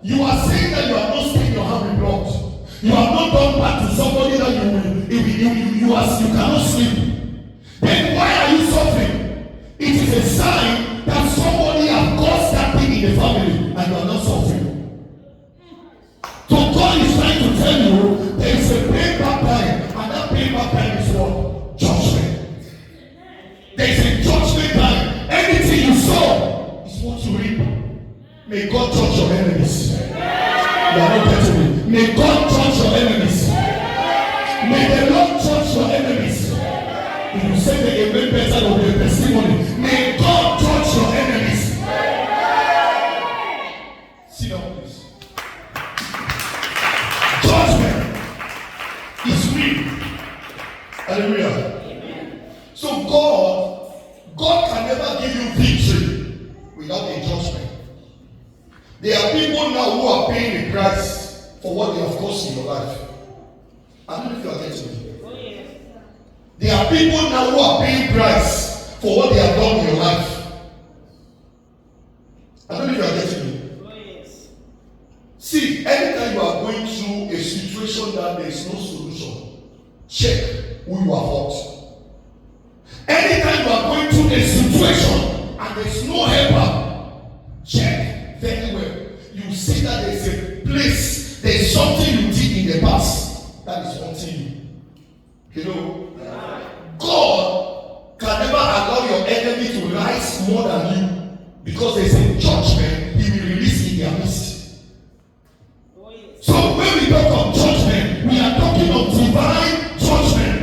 You are saying that you have not stained your hand with blood. You have not done back to somebody that you cannot sleep. Then why are you suffering? It is a sign that somebody has caused that thing in the family and you are not suffering. So God is trying to tell you there is a payback time, and that payback time is what? Judgment. There is a judgment time. Anything you sow is what you reap. May God judge your enemies. You are not getting me. May God judge your enemies. May the Lord judge your enemies. If you say the amen better than the testimony, may God judge your enemies. Sit down, please. Judgment is real. Hallelujah. Amen. So God can never give you victory without a judgment. There are people now who are paying the price for what they have caused in your life. I don't know if you are getting me. There are people now who are paying price for what they have done in your life. I don't know if you are getting me. See, anytime you are going through a situation that there is no solution, check who you have hurt. Anytime you are going through a situation and there is no helper, check very well. You see that there is a place, there is something you did in the past that is haunting you. You know, God can never allow your enemy to rise more than you, because there's a judgment he will release in their midst. So when we talk of judgment, we are talking of divine judgment.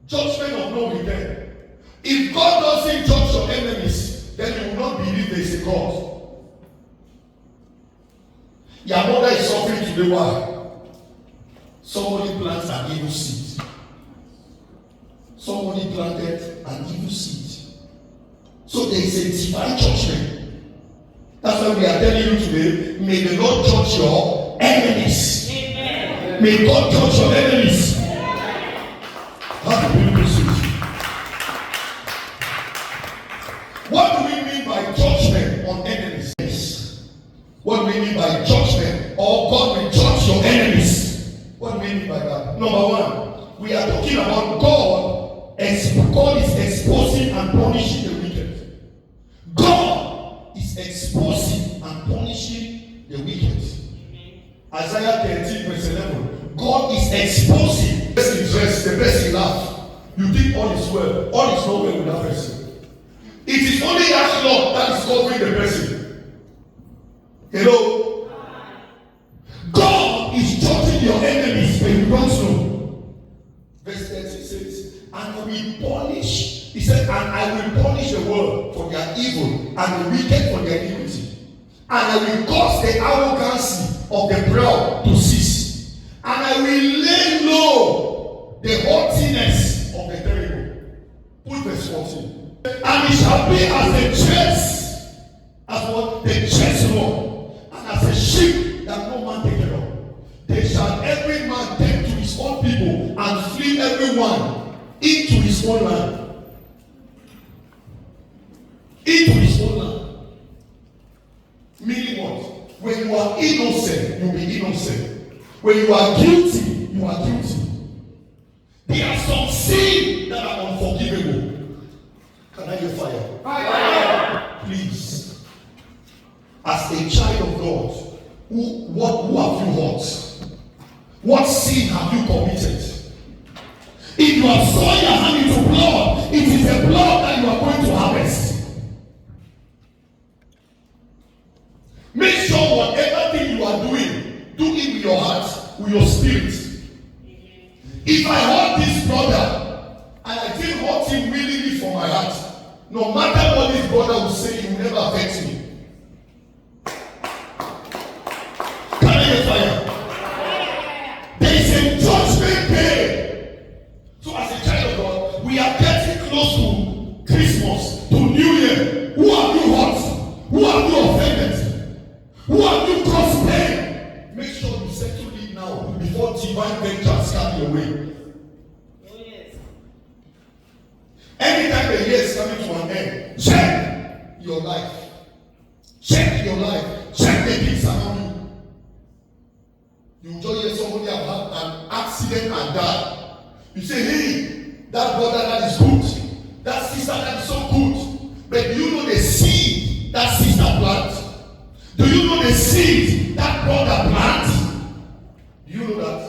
Judgment of no return. If God doesn't judge your enemies, then you will not believe there is a God. Your mother is suffering today. Why? Somebody plants an evil seed. Somebody planted an evil seed. So there is a divine judgment. That's why we are telling you today, may the Lord judge your enemies. Amen. May God judge your enemies. How do we proceed? What do we mean by judgment on enemies? What do we mean by judgment? Or God will judge your enemies? What do we mean by that? Number one, we are talking about God is exposing and punishing the wicked. God is exposing and punishing the wicked. Isaiah 13 verse 11. God is exposing. The person dressed, the person laugh. You think all is well. All is not well with that person. It is only that Lord that is covering the person. Hello? God is judging your enemies, but you don't know. Verse 13 says, and we punish, he said, and I will punish the world for their evil and the wicked for their iniquity. And I will cause the arrogancy of the proud to cease. And I will lay low the haughtiness of the terrible. Put verse 14. And it shall be as a chest, as what? The chest Lord, and as a sheep that no man taketh of. They shall every man take to his own people, and flee every one into his own land. Into his own land. Meaning what? When you are innocent, you will be innocent. When you are guilty, you are guilty. There are some sins that are unforgivable. Can I get fire? Fire! Please. As a child of God, who have you hurt? What sin have you committed? If you have sown your hand into blood, it is the blood that you are going to harvest. Make sure whatever thing you are doing, do it with your heart, with your spirit. If I hurt this brother, and I didn't hurt him willingly from my heart, no matter what this brother will say, he will never affect me. Can I get fire? There is a judgment day. So as a child of God, we are getting close to Christmas, to New Year. Who have you hurt? Who have you offended? Who have you caused pain? Make sure you settle it now before divine vengeance come your way. Anytime the year is coming to an end, check your life. Check your life. Check the things around you. You just hear somebody have had an accident and died. You say, hey, that brother that is good, that sister that is so good. But do you know the seed that sister plants? Do you know the seed that brother plants? Do you know that?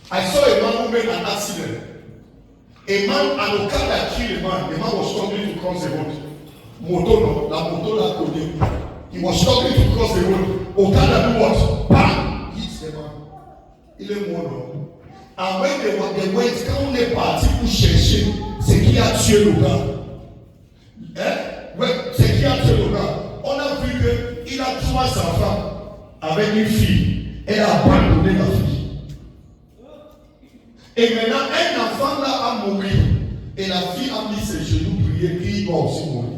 I saw a man who made an accident. A man, an Okada killed a man. The man was struggling to cross the road. He was struggling to cross the road. Okada do what? Bam! Hits the man. And when they went, quand on est parti pour chercher ce qui a tué le gars, ce qui a tué le gars, on a vu qu'il a 3 enfants avec une fille. Elle a abandonné la fille. Et maintenant, un enfant là a mouru. Et la fille a mis ses genoux prier qu'il doit aussi mourir.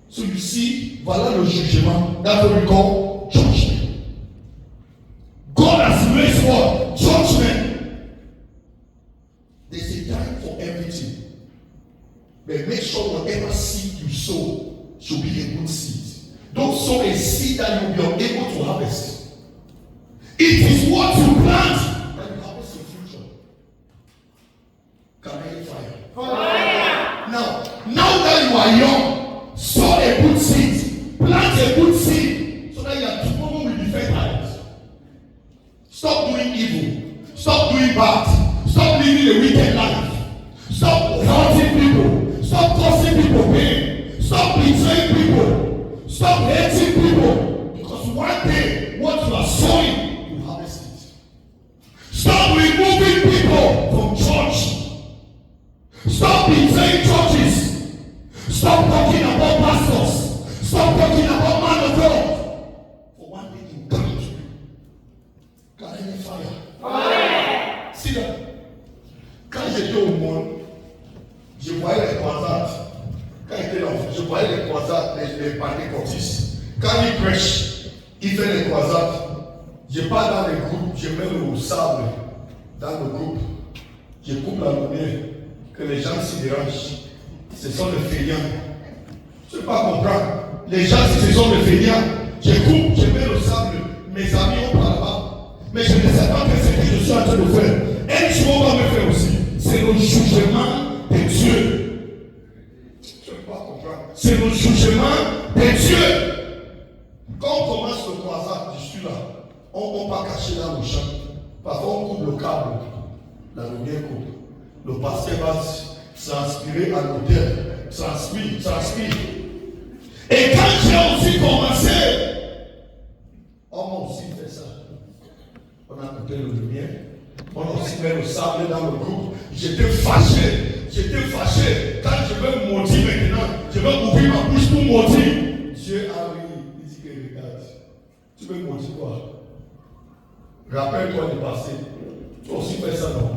So you see, voilà le jugement. That's what we call judgment. God has raised for judgment. There's a time for everything. But make sure whatever seed you sow should be a good seed. Don't sow a seed that you will be able to harvest. It is what you plant that you harvest in future. Can I hear fire? Fire! Now that you are young, sow a good seed. Plant a good seed so that your tomorrow will be fertile. Stop doing evil. Stop doing bad. Stop living a wicked life. Stop hurting people. Stop causing people pain. Stop betraying people. Stop hating people. Because one day, what you are sowing, you harvest it. Stop removing people from church. Stop betraying churches. Stop talking about pastors. Stop talking about man of God. For one day, you come to you. Got any fire? Fire! See that? Quand j'étais au monde, je voyais les croisades. Quand j'étais l'enfant, je voyais les croisades, les pentecôtistes. Quand ils prêchent, ils font les croisades. Je pars dans les groupes, je mets le sable dans le groupe. Je coupe la lumière, que les gens s'y dérangent. Ce sont les feignants. Je ne peux pas comprendre. Les gens, ce sont les feignants. Je coupe, je mets le sable. Mes amis ont par là-bas. Mais je ne sais pas que ce que je suis en train de faire. Un jour, on va me faire aussi. C'est le jugement de Dieu. Je ne peux pas comprendre. C'est le jugement de Dieu. Quand on commence le croisade, je suis là. On ne peut pas cacher dans le champ. Parfois, on coupe le câble. La lumière coupe. Le pasteur va transpirer à l'hôtel. Transpire. Et quand j'ai aussi commencé, on m'a aussi fait ça. On a coupé la lumière. On a aussi mis le sable dans le groupe. J'étais fâché. Quand je veux maudire maintenant, je veux ouvrir ma bouche pour maudire. Dieu a vu, il dit que regarde, tu veux maudire quoi? Rappelle-toi du passé. Tu as aussi fait ça, non?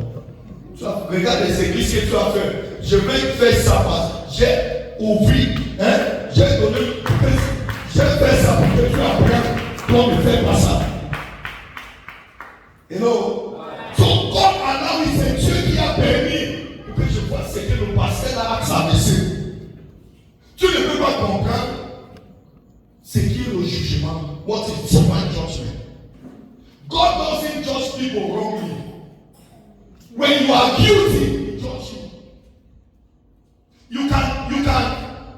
Regarde les églises que tu as fait. Je vais faire ça parce que j'ai ouvert, j'ai donné, j'ai fait ça pour que tu apprennes comment ne faire pas ça. You know? So God allow, c'est Dieu qui a permis que je vois ce que le pasteur a traversé. Tu ne peux pas comprendre ce qui est le jugement. What is divine judgment? God doesn't judge people wrongly. When you are guilty, He judges you. You can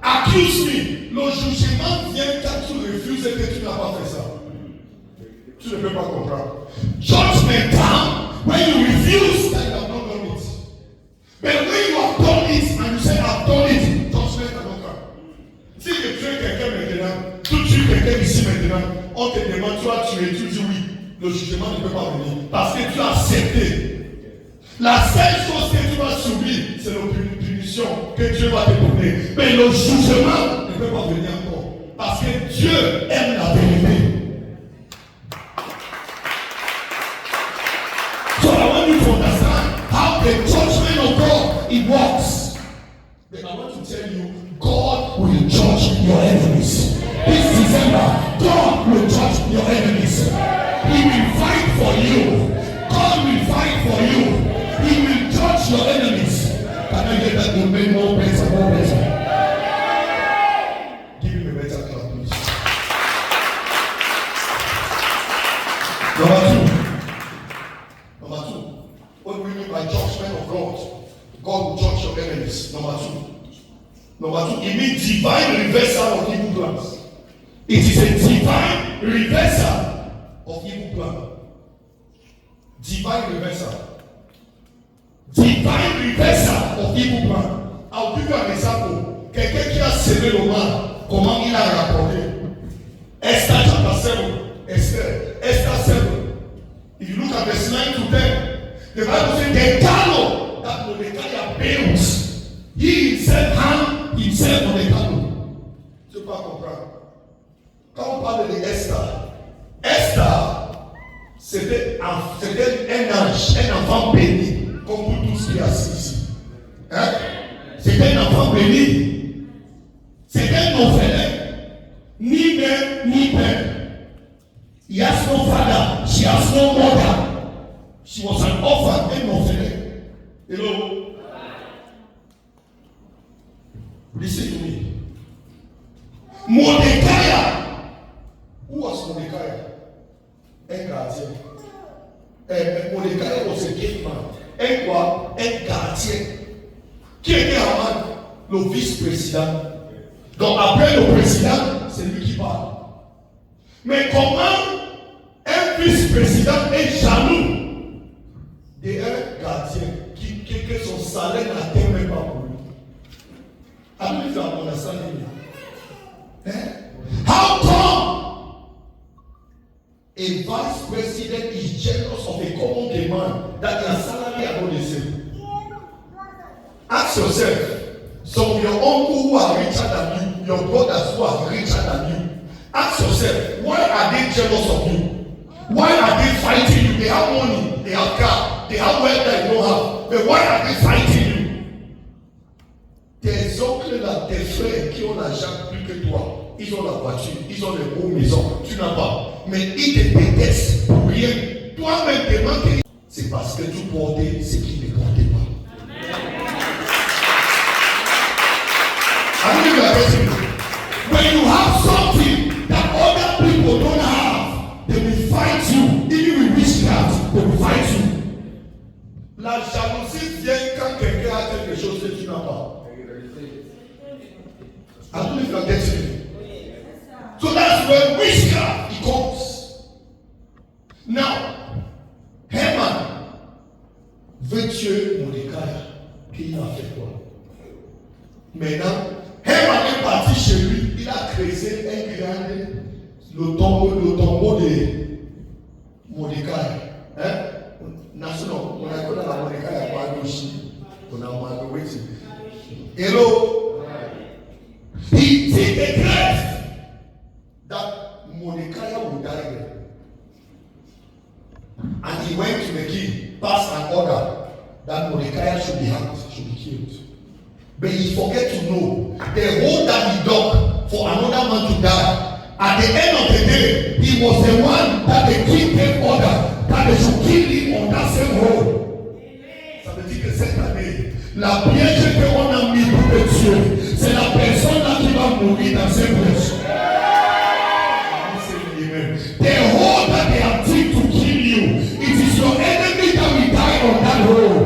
accuse me. Le jugement vient quand tu refuses et que tu n'as pas fait ça. Tu ne peux pas comprendre. Judgment comes when you refuse that you have not done it. But when you have done it and you say I've done it, judgment cannot come. Si tu tues quelqu'un maintenant, tu tues quelqu'un ici maintenant, on te demande tu as tué, tu dis oui. Le jugement ne peut pas venir parce que tu as accepté. La seule chose que tu vas subir, c'est la punition que Dieu va te donner. Mais le jugement ne peut pas venir encore. Parce que Dieu aime la vérité. So I want you to understand how the judgment of God it works. But I want to tell you, God will judge your enemies. This December, God will judge your enemies. He will fight for you. God will fight for you. He will judge your enemies. Can I get that? More better. Give him a better clap, please. Number two. What do we mean by judgment of God? God will judge your enemies. Number two, it means divine reversal of evil plans. It is a divine reversal of evil plan. Divine reversal. Divine reversal of evil plan. I'll give you an example. Quelqu'un qui a semé le mal, comment il a rapporté? Esther chapter 7. Esther 7. If you look at verse 9 to 10, the Bible says the gallows that Mordecai built, he himself hung himself on the gallows. Tu peux pas comprendre. Quand on parle de Esther, c'était un ange, un enfant béni, comme vous tous qui assis ici. Hein? C'était un enfant béni. C'était un orphelin. Ni mère, ni père. He has no father. She has no mother. She was an orphan, an orphelin. Hello? Listen to me. Mordecai. Who was Mordecai? Un gardien. Mordecai was a gate man. Un quoi? Un gardien. Qui était avant le vice-président? Donc après le président, c'est lui qui parle. Mais comment un vice-président est jaloux d'un gardien que son salaire n'atteint même pas pour lui? Avez-vous vu mon assemblée? How come a vice president is jealous of a common demand that their salary are not the same? Ask yourself, some of your uncles who are richer than you, your brothers who are richer than you, ask yourself, why are they jealous of you? Why are they fighting you? They have money, they have car, they have wealth that you don't have, but why are they fighting you? Tes oncles là, tes frères qui ont l'argent plus que toi, ils ont la voiture, ils ont les beaux maisons, tu n'as pas. Mais ils te détestent pour rien. Toi-même te manques. C'est parce que tu portais ce qu'ils ne portaient pas. When you have something that other people don't have, they will fight you. Even with witchcraft, they will fight you. La jalousie vient quand quelqu'un a quelque chose que tu n'as pas. I don't know if you are getting it. So that's where witchcraft it comes. Now, Haman veut tuer Mordecai. Qui a fait quoi? Maintenant, Haman est parti chez lui. Il a creusé le tombeau de Mordecai. Hein? National, on a connu la Mordecai à Padoshi. On a Marguerite. Hello? He declared that Mordecai would die there. And he went to the king, passed an order that Mordecai should be hanged, should be killed. But he forget to know the hole that he dug for another man to die. At the end of the day, he was the one that the king gave order that they should kill him on that same hole. Ça veut dire que cette année, la piège qu'on a mis pour le tuer, c'est la personne là qui va mourir dans cette piège. The hole that they have dig to kill you, it is your enemy that will die on that hole.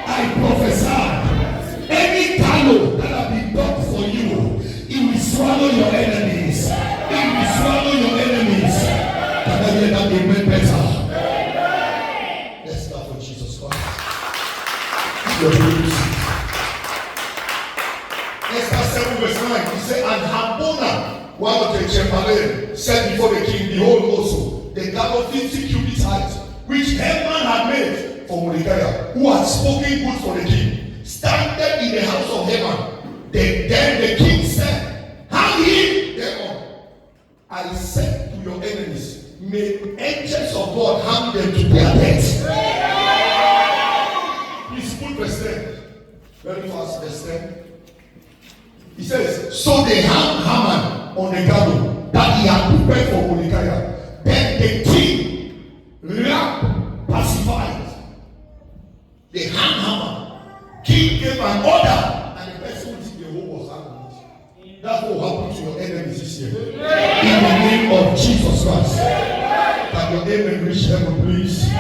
I prophesy, any gallows that have been dug for you, it will swallow your enemies. It will swallow your enemies. Can I hear that amen better? Let's start for Jesus Christ. Esther 7 verse 9, he said, and Harbona, one of the chamberlain, said before the king, behold also, the gallows 50 cubits height, which Haman had made for Mordecai, who had spoken good for the king, standeth in the house of Haman. Then the king said, hang him thereon. I said to your enemies, may angels of God hang them to their death. Please put verse 10. Very fast, verse 10. He says, so they hung Haman on the gallows that he had prepared for Mordecai. Then the king pacified. They hung Haman. King gave an order, and the person who did the whole was hanged. That's what happened to your enemies this year. In the name of Jesus Christ. heaven, please.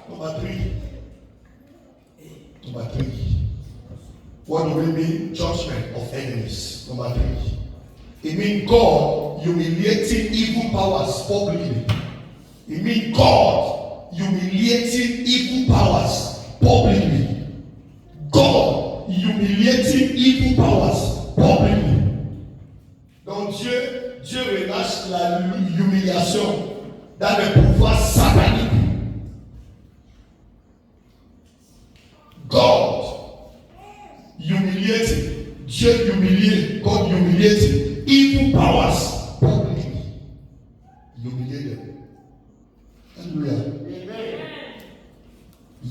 Number three. What do we mean? Judgment of enemies. Number 3. It means God humiliating evil powers publicly. It means God humiliating evil powers publicly. God humiliating evil powers publicly. Donc Dieu relâche la humiliation dans le pouvoir satanique. God humiliating, Dieu humilié, God humiliating evil powers publicly. Humiliate them. Hallelujah. Amen.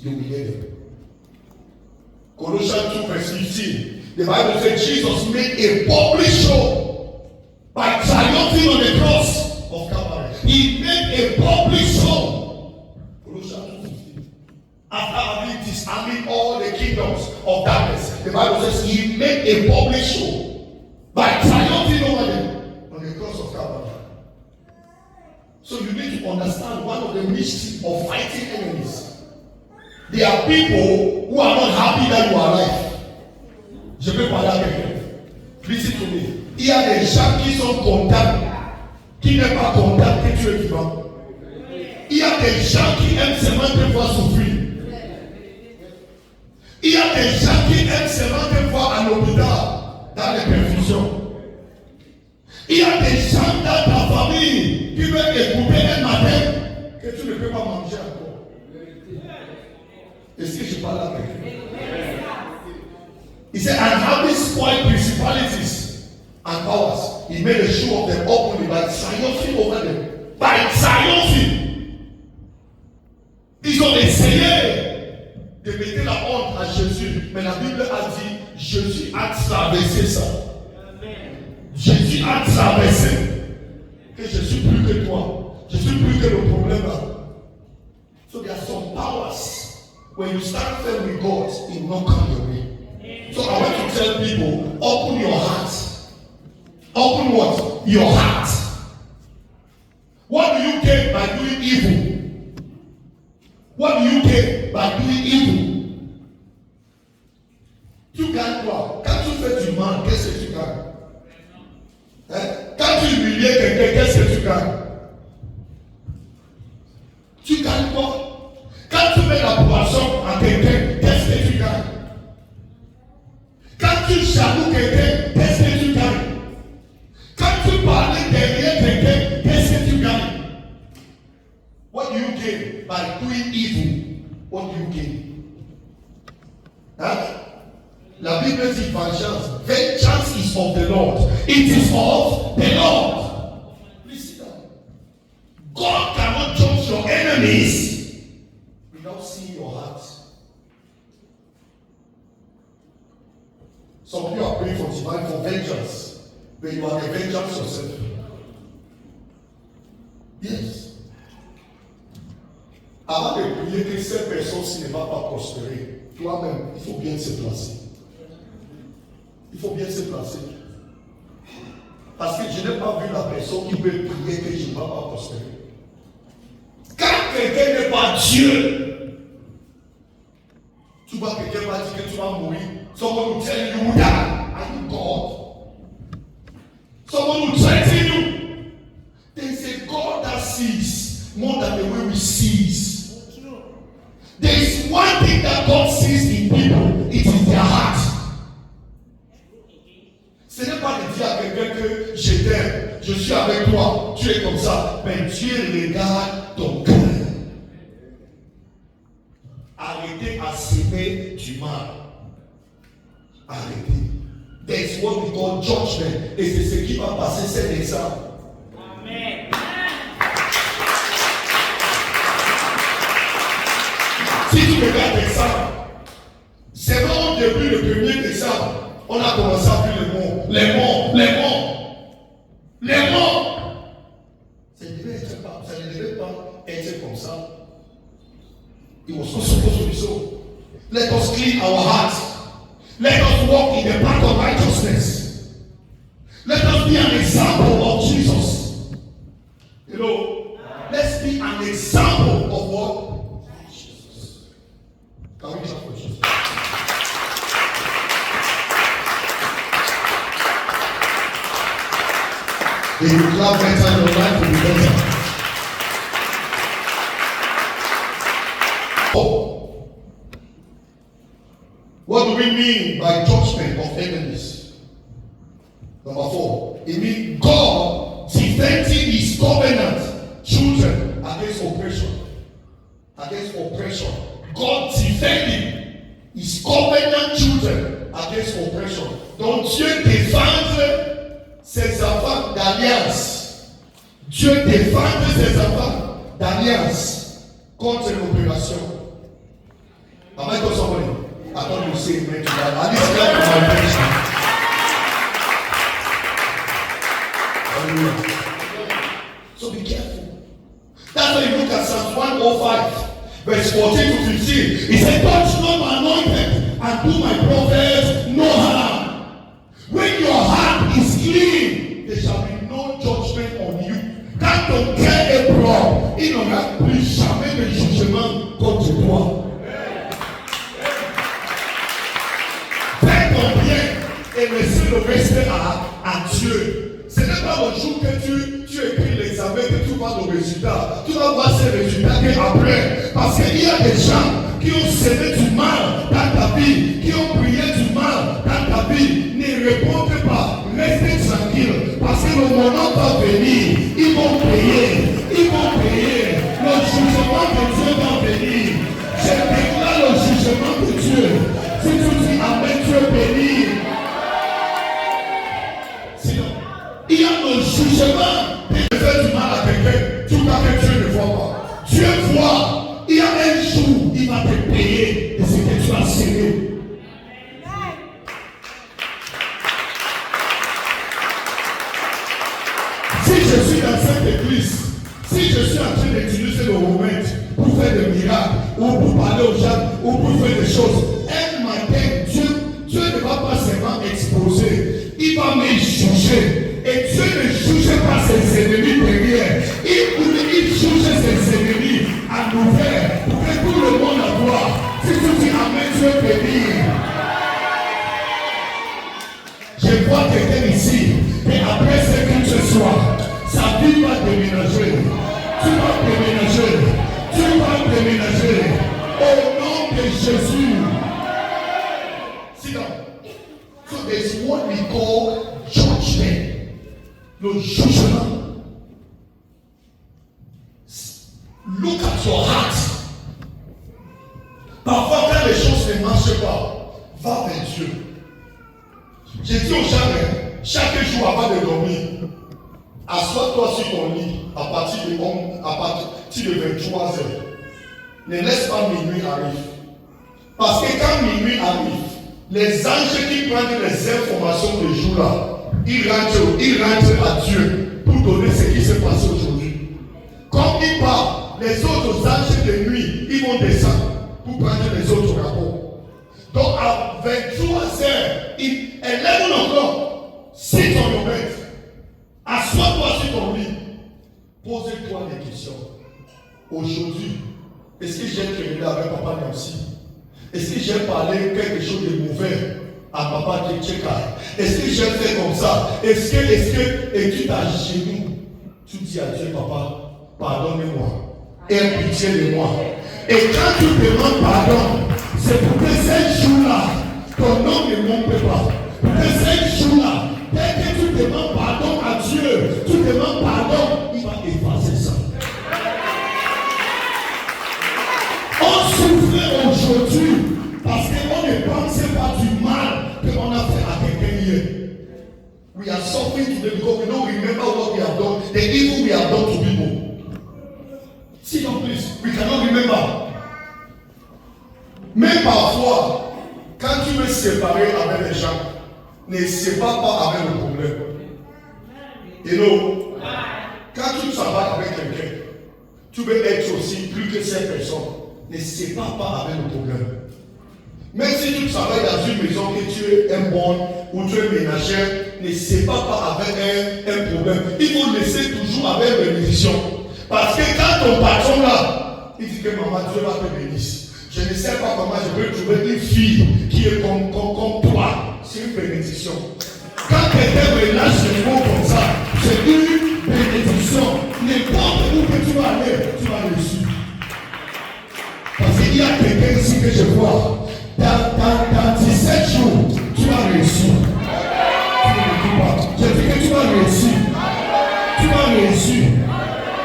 Humiliate them. Colossians 2 verse 15. The Bible says Jesus made a public show by triumphing on the cross of Calvary. He made a public show. Colossians 2:15. After having disarmed all the kingdoms of darkness, the Bible says he made a public show by triumphing over them on the cross of Calvary. So you need to understand one of the mysteries of fighting enemies. There are people who are not happy that you are alive. Je peux parler avec eux. Listen to me. Il y a des gens qui sont contents, qui n'est pas content que tu es vivant. Il y a des gens qui aiment seulement te voir souffrir. Il y a des gens qui aiment seulement te voir à l'hôpital, dans les perfusions. Il y a des gens dans ta famille qui veulent écouter un matin que tu ne peux pas manger encore. Est-ce que je parle avec eux? He said, and having spoiled principalities and powers, he made a show of them openly by triumphing over them. By triumphing. Ils ont essayé de mettre la honte à Jésus, mais la Bible a dit, Jésus a traversé ça. Jésus a traversé. Que je suis plus que toi. Je suis plus que le problème là. So there are some powers. When you start firm with God, it will not come your way. So I want to tell people, open your heart. Open what? Your heart. What do you gain by doing evil? What do you gain by doing evil? Tu gagnes quoi? Quand tu fais du mal, qu'est-ce que tu gagnes? Quand tu humilies quelqu'un, qu'est-ce que tu gagnes? Tu gagnes quoi? Quand tu mets la poisson à quelqu'un, qu'est-ce que tu gagnes? Quand tu jaloues quelqu'un, qu'est-ce que tu gagnes? Quand tu parles derrière quelqu'un, qu'est-ce que tu gagnes? What do you gain by doing evil? What do you gain? La Bible dit vengeance. Vengeance is of the Lord. It is of the Lord. Please sit down. God cannot judge your enemies without seeing your heart. Some of you are praying for divine for vengeance, but you are the vengeance yourself. Yes. Avant de prier que cette personne-ci ne va pas prospérer, toi-même, il faut bien se placer. Il faut bien se placer. Parce que je n'ai pas vu la personne qui peut prier que je ne vais pas prospérer. Quand quelqu'un n'est pas Dieu, tu vois quelqu'un va dire que tu vas mourir. Someone will tell you that. Are you God? Someone will threaten you. There is a God that sees more than the way we see. There is one thing that God sees in people. It is their heart. Ce n'est pas de dire à quelqu'un que je t'aime, je suis avec toi, tu es comme ça. Mais Dieu regarde ton cœur. Arrêtez à s'aimer du mal. Arrêtez. That's what we call judgment. Et c'est ce qui va passer cet exemple. Amen. Si tu regardes l'exemple, c'est vraiment depuis le 1er décembre, on a commencé à faire les morts. Les morts, les morts, les morts. Ça ne devait pas être comme ça. It was not supposed to be so. Let us clean our hearts. Let us walk in the path of righteousness. Let us be an example of Jesus. You know, If you clap better, your life will be better. Oh. What do we mean by judgment of enemies? Number 4. It means God defending his covenant children against oppression. Against oppression. God defending his covenant children against oppression. Donc Dieu défendre ses enfants d'alliance. Dieu défendre ses enfants d'alliance contre l'opération. Am I got somebody? I thought you say amen to that. At least clap for my attention. Hallelujah. So be careful. That's why you look at Psalm 105, verse 14 to 15. He said, touch not my anointed and do my prophets no harm. When your heart is clean, there shall be no judgment on you. Quand ton cœur est propre, il n'y aura plus jamais de jugement contre toi. Fais ton bien et laissez le reste à Dieu. Ce n'est pas le jour que tu écris l'examen que tu vois le résultat. Tu vas voir ces résultats qu'après. Parce qu'il y a des gens qui ont semé du mal dans ta vie, qui ont prié du mal dans ta vie. Ne répondez pas, restez tranquille. Parce que le moment va venir. Ils vont payer. Ils vont payer. Le jugement de Dieu va venir. Je déclare le jugement de Dieu. Si tu dis amen, tu es béni. Sinon, il y a le jugement de faire du mal à quelqu'un. Tout à fait, Dieu ne voit pas. Dieu voit. Il y a un jour, il va te payer de ce que tu as semé. Si je suis dans cette église, si je suis en train d'utiliser le moment pour faire des miracles, ou pour parler aux gens, ou pour faire des choses, un matin, Dieu ne va pas seulement exposer, il va me juger. Et Dieu ne juge pas ses ennemis derrière. Il juge ses ennemis à l'ouvert pour que tout le monde la voit. Si tu dis amen, Dieu est béni. Je vois quelqu'un ici, et après ce que ce soir, sa vie va déménager. Tu vas déménager. Tu vas déménager. Au nom de Jésus. Sit down. So there's what we call judgment. Le jugement. Look at your heart. Parfois, quand les choses ne marchent pas, va vers Dieu. J'ai dit aux gens, chaque jour avant de dormir, assois-toi sur ton lit à partir de 23 heures. Ne laisse pas minuit arriver. Parce que quand minuit arrive, les anges qui prennent les informations du jour-là, ils rentrent à Dieu pour donner ce qui s'est passé aujourd'hui. Comme ils partent, les autres anges de nuit, ils vont descendre pour prendre les autres rapports. Donc à 23 heures, élève encore, sit on your bed, assois-toi sur ton lit, pose-toi des questions. Aujourd'hui, est-ce que j'ai créé avec Papa Nancy? Est-ce que j'ai parlé quelque chose de mauvais à Papa Tcheka? Est-ce que j'ai fait comme ça? Est-ce que, et tu t'agenouilles, tu dis à Dieu, Papa, pardonne-moi, aie pitié de moi. Et quand tu demandes pardon, c'est pour que ce jour-là, ton nom ne monte pas. Pour que ce jour-là, dès que tu demandes pardon à Dieu, tu demandes pardon, il va effacer ça. On souffre aujourd'hui parce qu'on ne pensait pas du mal qu'on a fait à quelqu'un hier. We are suffering today because we don't remember what we have done, the evil we have done to people. Sit down, please. We cannot remember. Même parfois, quand tu veux séparer avec les gens, ne sépare pas avec le problème. Et non, quand tu travailles avec quelqu'un, tu veux être aussi plus que cette personne. Ne sépare pas avec le problème. Même si tu travailles dans une maison que tu es un bon ou tu es ménagère, ne sépare pas avec un problème. Il faut laisser toujours avec bénédiction. Parce que quand ton patron là, il dit que maman, Dieu va te bénir. Je ne sais pas comment je peux trouver une fille qui est comme toi. C'est une bénédiction. Quand quelqu'un relâche le mot comme ça, C'est une bénédiction. N'importe où que tu vas aller, tu vas réussir. Parce qu'il y a quelqu'un ici que je vois. Dans 17 jours, tu vas réussir. Je dis que tu vas réussir. Tu vas réussir.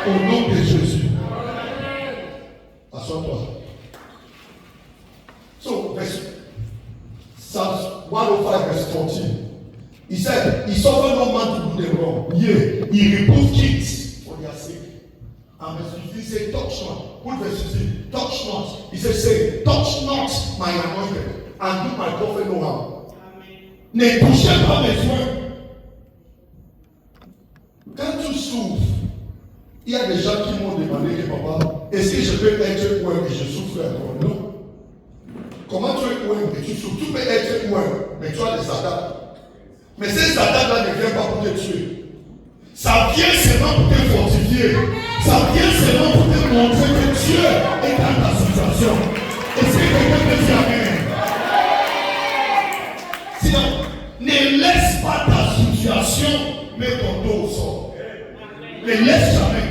Au nom de Jésus. Assois-toi. So, Psalms 105 verse 14. He said, he suffered no man to do them wrong. Yea, he reproved kings for their sake. And verse 15 says, touch not. Put verse 15, touch not. He says, say, touch not my anointed, and do my prophet no harm. Ne touchez pas mes soins. Quand tu souffres, il y a des gens qui m'ont demandé que papa, est-ce que je peux être loin et je souffre encore? Non. Comment tu es loin et tu souffres? Tu peux être loin, mais tu as des attaques. Mais ces attaques-là ne viennent pas pour te tuer. Ça vient seulement pour te fortifier. Ça vient seulement pour te montrer que Dieu est dans ta situation. Est-ce que quelqu'un peut dire amen? Sinon, ne laisse pas ta situation mettre ton dos au sol. Ne laisse jamais.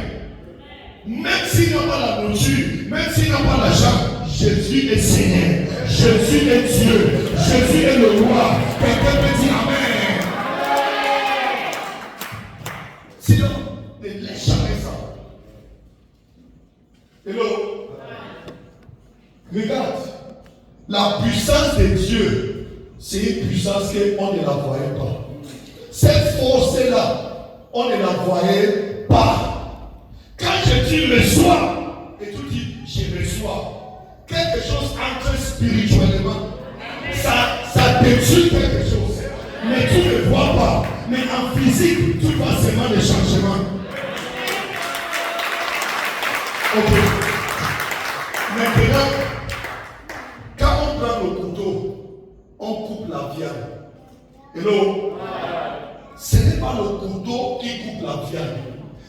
Même s'il n'y a pas la nourriture, même s'il n'y a pas l'argent, Jésus est Seigneur. Jésus est Dieu. Jésus est le roi. Quelqu'un peut dire amen. Sinon, ne laisse jamais ça. Hello. Regarde. La puissance de Dieu, c'est une puissance qu'on ne la voyait pas. Cette force-là, on ne la voyait pas. Quand je dis reçois, et tu dis je reçois, quelque chose entre spirituellement. Ça détruit quelque chose. Mais tu ne vois pas. Mais en physique, tu vois seulement des changements. Ok. Maintenant, quand on prend le couteau, on coupe la viande. Hello? Ce n'est pas le couteau qui coupe la viande.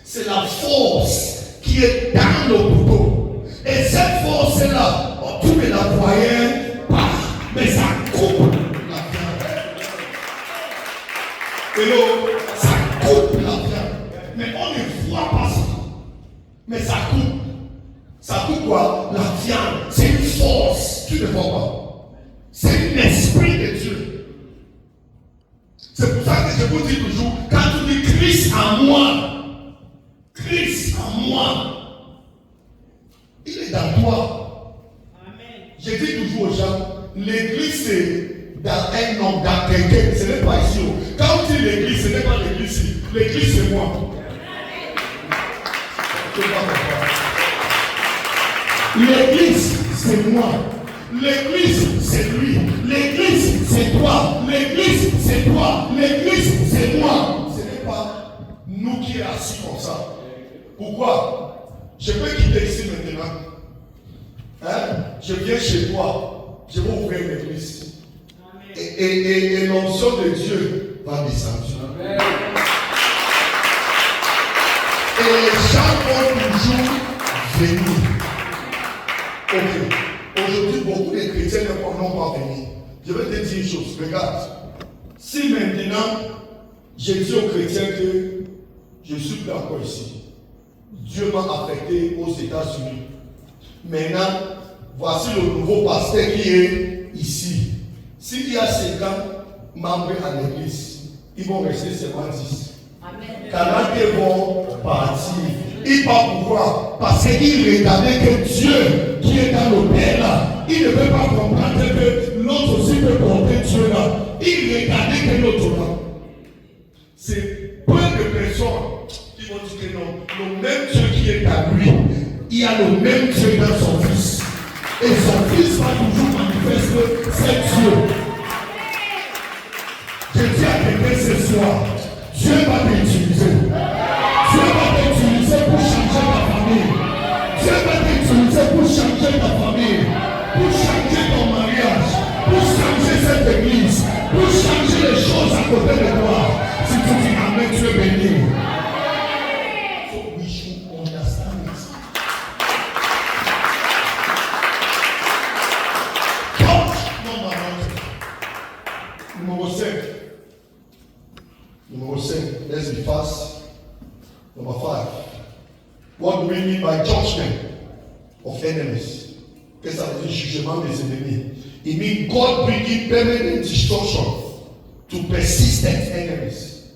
C'est la force qui est dans le couteau. Et cette force-là, tu ne la voyais pas. Mais ça coupe la viande. Hello? Ça coupe la viande. Mais on ne voit pas ça. Mais ça coupe. Ça coupe quoi? La viande. C'est une force. Tu ne vois pas. C'est un esprit de Dieu. C'est pour ça que je vous dis toujours, quand tu dis Christ en moi, Christ en moi, il est dans toi. Amen. Je dis toujours aux gens, l'église c'est dans un homme, dans quelqu'un, ce n'est pas ici. Quand on dit l'église, ce n'est pas l'église ici. L'église c'est moi. L'église c'est moi. L'église c'est lui. L'église c'est toi. L'église c'est toi. L'église c'est moi. Ce n'est pas nous qui sommes assis comme ça. Pourquoi? Je peux quitter ici maintenant. Hein? Je viens chez toi. Je vais ouvrir l'église. Et l'onction de Dieu va descendre. Amen. Et les gens vont toujours venir. Ok. Aujourd'hui, beaucoup de chrétiens n'ont pas venir. Je vais te dire une chose. Regarde. Si maintenant, je dis aux chrétiens que je suis plus encore ici, Dieu m'a affecté aux États-Unis. Maintenant, voici le nouveau pasteur qui est ici. S'il y a 50 membres à l'église, ils vont rester seulement 10. Amen. 40 vont partir. Il va pouvoir, parce qu'il regardait que Dieu qui est dans le Père là, il ne peut pas comprendre que l'autre aussi peut porter Dieu là. Il regardait que l'autre là. C'est peu de personnes qui vont dire que non, le même Dieu qui est à lui, il y a le même Dieu dans son Fils. Et son Fils va toujours manifester cet Dieu. Je dis à quelqu'un ce soir, Dieu va t'utiliser. Dieu va t'utiliser pour changer ta famille. Dieu va t'utiliser pour changer ta famille. Pour changer ton mariage. Pour changer cette église. Pour changer les choses à côté de toi. Si tu dis amen, tu es béni. So we should understand it. Touch number 1. Numéro 5. Numéro 5. Let's be fast. Number 5. What do we mean by judgment of enemies? Qu'est-ce que ça veut dire jugement des ennemis? It means God bringing permanent destruction to persistent enemies.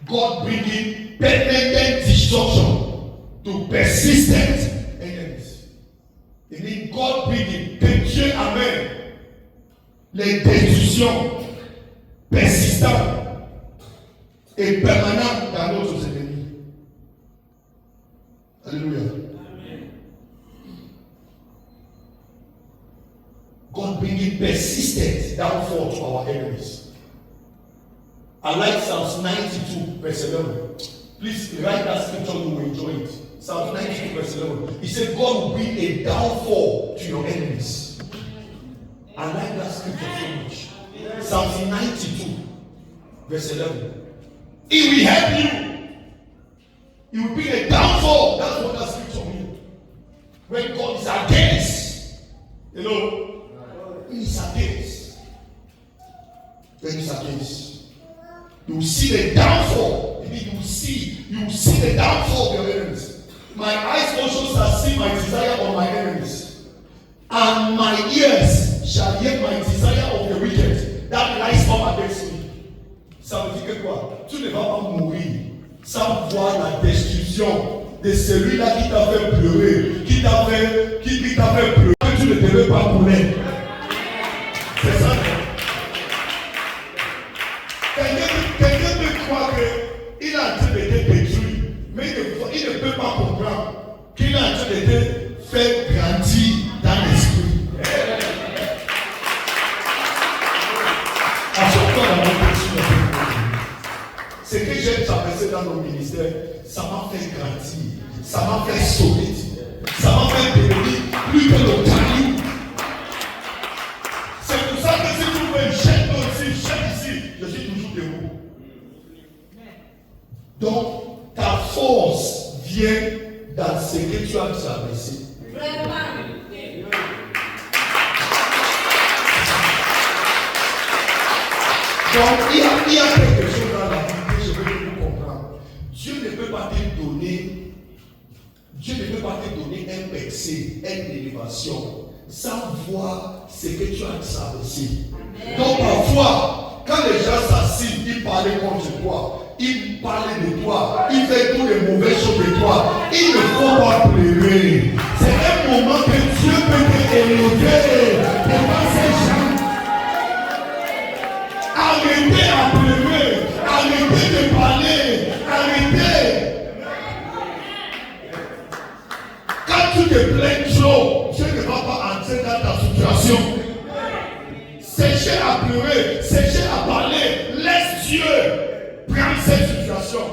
God bringing permanent destruction to persistent enemies. It means God bringing, que Dieu amène les destructions persistantes et permanentes dans nos ennemis. Alléluia. God bringing persistent downfall to our enemies. I like Psalms 92 verse 11. Please write that scripture, you will enjoy it. Psalms 92 verse 11. He said God will bring a downfall to your enemies. I like that scripture so much. Psalms 92 verse 11. He will help you. He will bring a downfall. That's what that scripture means. When God is against, you know, He is against. When He is against, you will see the downfall. You will see the downfall of your enemies. My eyes also shall see my desire on my enemies, and my ears shall hear my desire of the wicked that rise up against me. Ça veut dire que quoi? Tu ne vas pas mourir sans voir la destruction de celui-là qui t'a fait pleurer, qui t'a fait pleurer. Tu ne devais pas mourir. C'est ça. Quelqu'un peut croire qu'il est en train d'être détruit, mais il ne peut pas comprendre qu'il est en train d'être fait grandir dans l'esprit. À chaque fois, dans notre ce que j'aime traverser dans nos ministères, ça m'a fait grandir, ça m'a fait solide, ça m'a fait devenir plus que le caillou. C'est pour ça que si tu veux jeter aussi, jette ici, je suis toujours debout. Donc, ta force vient dans ce que tu as traversé. Donc, il y a quelque chose dans la vie que je veux que vous compreniez. Dieu ne peut pas te donner un percée, une élévation, sans voir ce que tu as traversé. Donc, parfois, quand les gens s'assient, ils parlent contre toi, ils parlent de toi, ils font toutes les mauvaises choses de toi. Il ne faut pas pleurer. C'est un moment que Dieu peut t'élever devant ces gens. Arrêtez à pleurer, arrêtez de parler, arrêtez. Quand tu te plains trop, Dieu ne va pas entrer dans ta situation. Cherchez à pleurer, cherchez à parler, laisse Dieu prendre cette situation.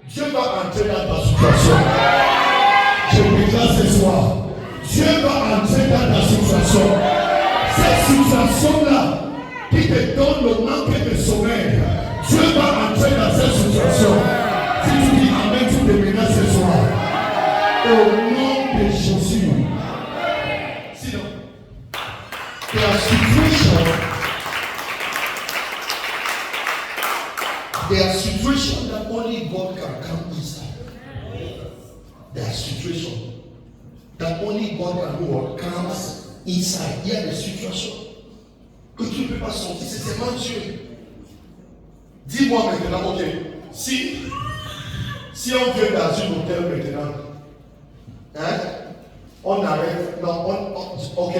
Dieu va entrer dans ta situation. Je déclare ce soir, Dieu va entrer dans ta situation. Cette situation-là qui te donne le manque de sommeil, Dieu va entrer dans cette situation. Si tu dis Amen, tu termineras ce soir. Au nom de Jésus. Sinon, there are situations that only God can come inside. There are situations that only God can do what comes inside. Il y a des situations que tu ne peux pas sortir, c'est seulement Dieu. Dis-moi maintenant, ok, si on vient dans un hôtel maintenant, hein, on arrête, non, ok,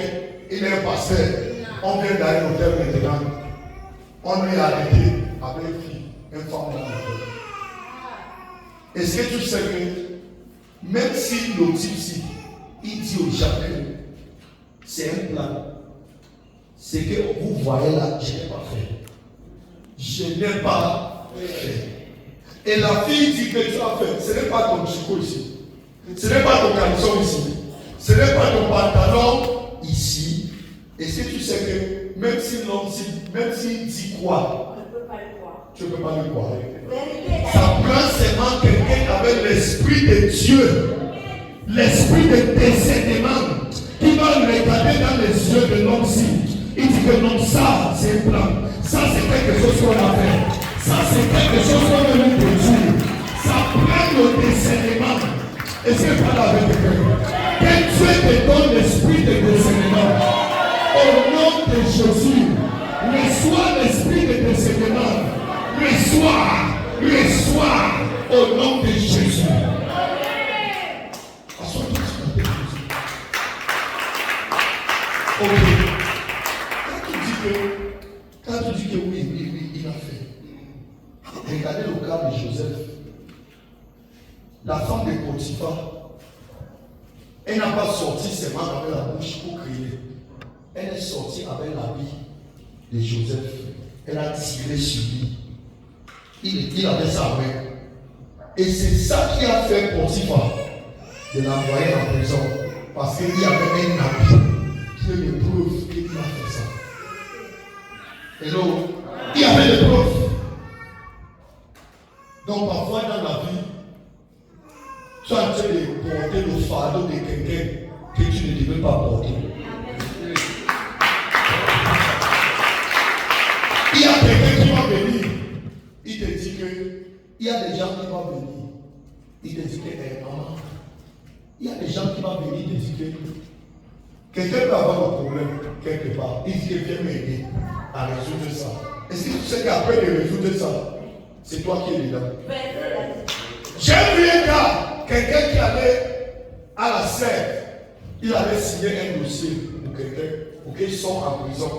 il est un pasteur, on vient dans un hôtel maintenant, on est arrêté avec une fille, une femme dans l'hôtel. Est-ce que tu sais que même si le type ci, il dit au Japon, c'est un plan. Ce que vous voyez là, je n'ai pas fait. Je n'ai pas fait. Et la fille dit que tu as fait. Ce n'est pas ton tricot ici. Ce n'est pas ton caleçon ici. Ce n'est pas ton pantalon ici. Et si tu sais que même si l'homme, même s'il dit quoi, tu ne peux pas le croire. Ça prend seulement quelqu'un avec l'esprit de Dieu, l'esprit de discernement, qui va regarder dans les yeux de l'homme-ci. Il dit que non, ça c'est un plan, ça c'est quelque chose qu'on a fait, ça c'est quelque chose qu'on a détruire, ça apprends le discernement. Et c'est pas la vérité. Que Dieu te donne l'esprit de discernement. Au nom de Jésus, reçois l'esprit de discernement. Reçois au nom de Jésus. Ok. Quand tu dis que oui, il a fait. Regardez le cas de Joseph. La femme de Potiphar, elle n'a pas sorti ses mains avec la bouche pour crier. Elle est sortie avec l'habit de Joseph. Elle a tiré sur lui. Il avait sa main. Et c'est ça qui a fait Potiphar de l'envoyer en prison. Parce qu'il y avait un habit qui est une preuve qu'il a fait ça. Hello? Il y avait des preuves. Donc parfois dans la vie, tu as en train de porter le fardeau de quelqu'un que tu ne devais pas porter. Il y a quelqu'un qui va venir. Il te dit que il y a des gens qui vont venir. Il te dit que maman, il y a des gens qui vont venir. Il te dit que quelqu'un peut avoir un problème quelque part. Il dit que viens m'aider à résoudre ça. Est-ce que tu sais qu'après de résoudre ça, c'est toi qui es dedans? J'ai vu un gars, quelqu'un qui allait à la serre, il allait signer un dossier pour quelqu'un, pour qu'il sorte en prison.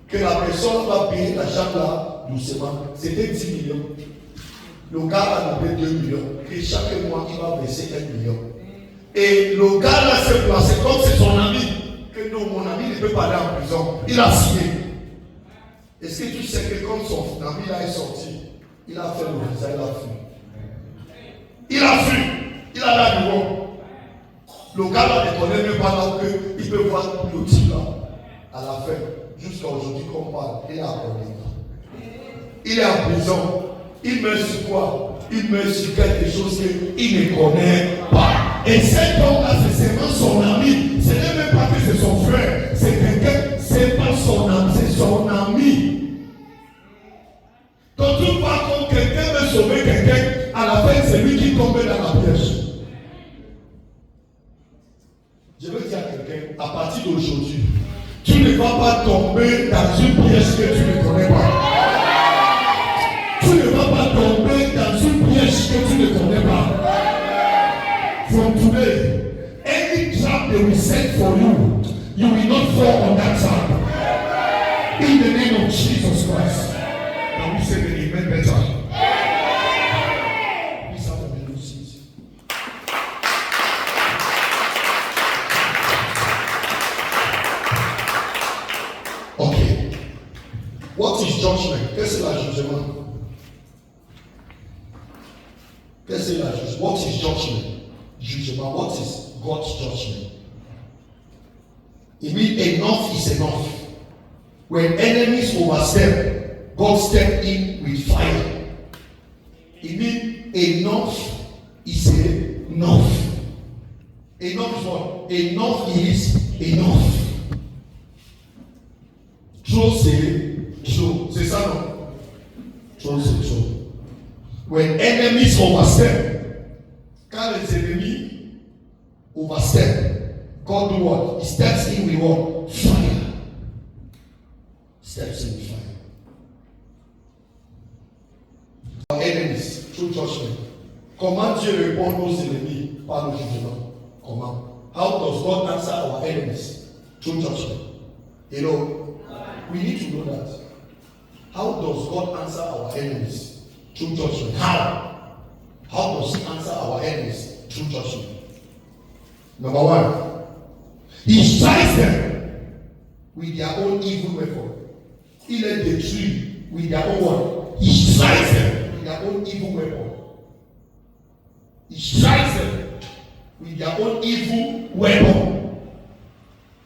Que la personne va payer l'argent là doucement. C'était 10 millions. Le gars a donné 2 millions. Et chaque mois, il va verser 1 million. Et le gars là s'est placé comme c'est son ami. Que non, mon ami ne peut pas aller en prison. Il a signé. Est-ce que tu sais que quand son ami là est sorti, il a fait le visa, il a fui. Il a fui. Il a la numéro. Le gars là ne connaît même pas là qu'il peut voir le type là à la fin. Jusqu'à aujourd'hui qu'on parle, il est à Colombie. Il est en prison. Il meurt sur quoi? Il meurt sur quelque chose qu'il ne connaît pas. Et cet homme-là, c'est seulement son ami. Ce n'est même pas que c'est son frère. C'est quelqu'un, c'est pas son ami, c'est son ami. Quand tu parles comme quelqu'un veut sauver quelqu'un, à la fin, c'est lui qui tombe dans la piège. Je veux dire à quelqu'un, à partir d'aujourd'hui, tu ne vas pas tomber dans une piège que tu ne connais pas. Tu ne vas pas tomber dans une piège que tu ne connais pas. From today, any trap they will set for you, you will not fall on that trap. In the name of Jesus Christ. Can we say the amen better? Please have a little seat. Okay. What is judgment? Qu'est-ce que la jugement? Qu'est-ce que la jugement? What is judgment? Judgment. What is God's judgment? It means enough is enough. When enemies overstep, God stepped in with fire. It means enough is enough. Enough is what? Enough is enough. Trop c'est trop. C'est ça non? Trop c'est trop. When enemies overstep, quand les ennemis overstep, God do what? He steps in with what? Fire. Steps in with fire. Our enemies, through judgment. Comment Dieu répond aux ennemis par le jugement? Comment? How does God answer our enemies? Through judgment. You know, we need to know that. How does God answer our enemies? Through judgment. How? How does He answer our enemies? Through judgment. Number one, He strikes them with their own evil weapon. Il les détruit with their own one. He strikes them with their own evil weapon. He strikes them with their own evil weapon.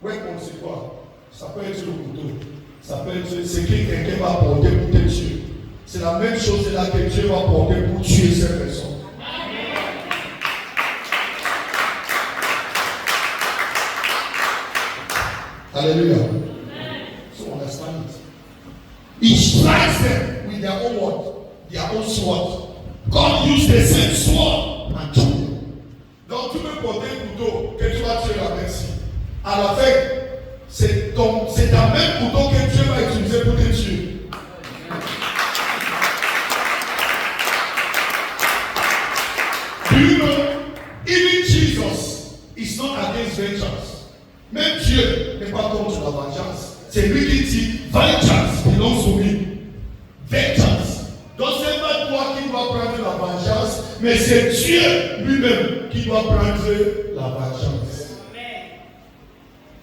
Weapon, c'est quoi? Ça peut être le couteau. Ça peut être ce que quelqu'un va porter pour te tuer. C'est la même chose là que Dieu va porter pour tuer cette personne. Hallelujah. So understand it. He strikes them with their own what? Their own sword. God used the same sword and killed them. Donc tu peux porter un couteau que tu vas tuer la personne. À la fin, c'est ta même couteau que Dieu va utiliser pour te tuer. Do you know, even Jesus is not against vengeance. Même Dieu n'est pas contre la vengeance. C'est lui qui dit, vengeance belongs to me. Vengeance. Donc c'est pas toi qui dois prendre la vengeance, mais c'est Dieu lui-même qui doit prendre la vengeance.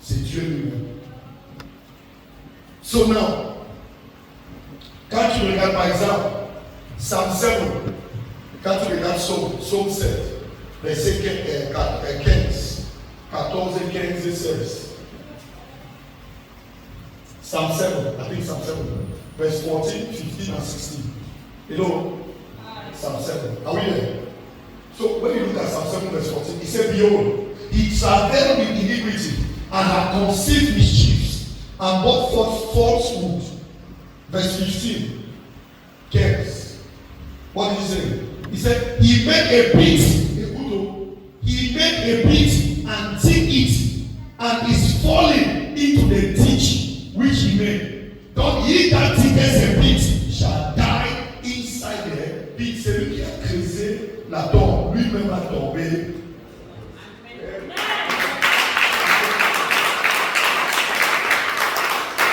C'est Dieu lui-même. So now, quand tu regardes par exemple Psalm 7, quand tu regardes Psalm 7, verset 15, 14 et 15 et 16. Psalm 7, I think Psalm 7, verse 14, 15 and 16. You know, Psalm 7. Are we there? So when you look at Psalm 7, verse 14, he said, behold, he travailed with iniquity and had conceived mischiefs and brought forth falsehood. Verse 15. Cares. What did he say? He said, he made a pit. He made a pit and dig it and is falling into the ditch which he made. Don't ye that diggeth a pit shall die inside the pit. C'est lui qui a creusé la tombe. Lui-même a tombé.